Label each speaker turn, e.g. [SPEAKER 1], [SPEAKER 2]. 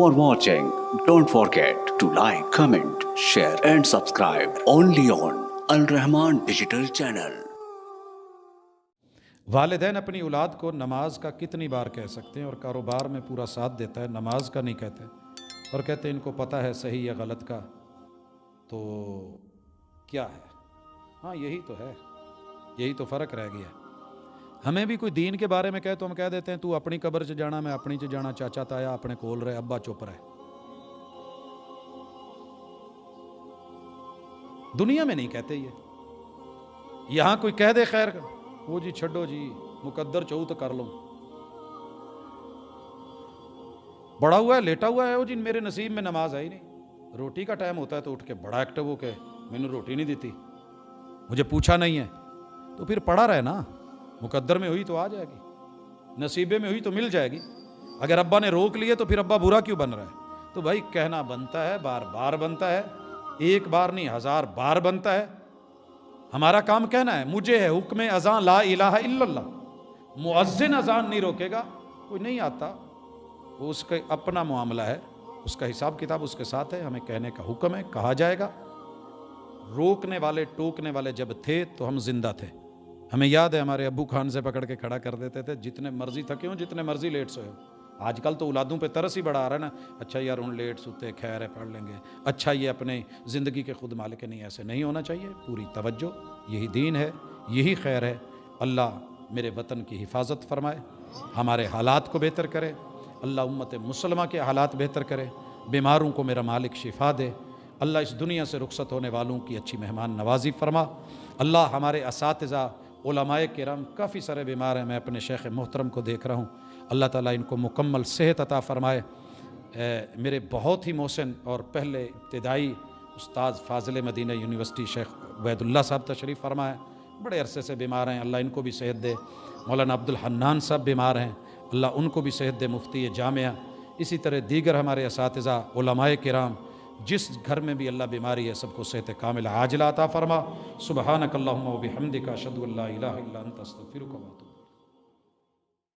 [SPEAKER 1] For watching, don't forget to like, comment, share and subscribe only on Al Rahman Digital Channel.
[SPEAKER 2] والدین اپنی اولاد کو نماز کا کتنی بار کہہ سکتے ہیں اور کاروبار میں پورا ساتھ دیتا ہے، نماز کا نہیں کہتے اور کہتے ہیں ان کو پتہ ہے صحیح یا غلط کا، تو کیا ہے؟ ہاں یہی تو ہے، یہی تو فرق رہ گیا ہے۔ ہمیں بھی کوئی دین کے بارے میں کہے تو ہم کہہ دیتے ہیں تو اپنی قبر سے جانا، میں اپنی سے جانا، چاچا تایا اپنے کول رہے، ابا چپ رہے۔ دنیا میں نہیں کہتے یہ، یہاں کوئی کہہ دے خیر وہ جی چھڈو جی مقدر چاہو تو کر لو، بڑا ہوا ہے لیٹا ہوا ہے وہ جی میرے نصیب میں نماز آئی نہیں، روٹی کا ٹائم ہوتا ہے تو اٹھ کے بڑا ایکٹیو ہو کے میں نے روٹی نہیں دیتی، مجھے پوچھا نہیں ہے، تو پھر پڑا رہے نا، مقدر میں ہوئی تو آ جائے گی، نصیبے میں ہوئی تو مل جائے گی۔ اگر ابا نے روک لیے تو پھر ابا برا کیوں بن رہا ہے؟ تو بھائی کہنا بنتا ہے، بار بار بنتا ہے، ایک بار نہیں 1000 بار بنتا ہے۔ ہمارا کام کہنا ہے مجھے ہے حکم اذان لا الہ الا اللہ، مؤذن اذان نہیں روکے گا، کوئی نہیں آتا، وہ اس کا اپنا معاملہ ہے، اس کا حساب کتاب اس کے ساتھ ہے، ہمیں کہنے کا حکم ہے، کہا جائے گا۔ روکنے والے ٹوکنے والے جب تھے تو ہم زندہ تھے، ہمیں یاد ہے ہمارے ابو خان سے پکڑ کے کھڑا کر دیتے تھے، جتنے مرضی تھکے ہوں، جتنے مرضی لیٹ سوئے ہو۔ آج کل تو اولادوں پہ ترس ہی بڑا آ رہا ہے نا، اچھا یار ان لیٹ سوتے، خیر ہے پڑھ لیں گے، اچھا یہ اپنے زندگی کے خود مالک نہیں، ایسے نہیں ہونا چاہیے، پوری توجہ، یہی دین ہے، یہی خیر ہے۔ اللہ میرے وطن کی حفاظت فرمائے، ہمارے حالات کو بہتر کرے، اللہ امت مسلمہ کے حالات بہتر کرے، بیماروں کو میرا مالک شفا دے، اللہ اس دنیا سے رخصت ہونے والوں کی اچھی مہمان نوازی فرما، اللہ ہمارے اساتذہ علماء کرام کافی سارے بیمار ہیں، میں اپنے شیخ محترم کو دیکھ رہا ہوں، اللہ تعالیٰ ان کو مکمل صحت عطا فرمائے۔ میرے بہت ہی محسن اور پہلے ابتدائی استاذ فاضل مدینہ یونیورسٹی شیخ عبید اللہ صاحب تشریف فرمائے، بڑے عرصے سے بیمار ہیں، اللہ ان کو بھی صحت دے۔ مولانا عبد الحنان صاحب بیمار ہیں، اللہ ان کو بھی صحت دے، مفتی جامعہ، اسی طرح دیگر ہمارے اساتذہ علماء کرام، جس گھر میں بھی اللہ بیماری ہے سب کو صحت کاملہ عاجلہ عطا فرما۔ سبحانک اللہم و بحمدک، اشہد ان لا الہ الا انت، استغفرک و اتوب۔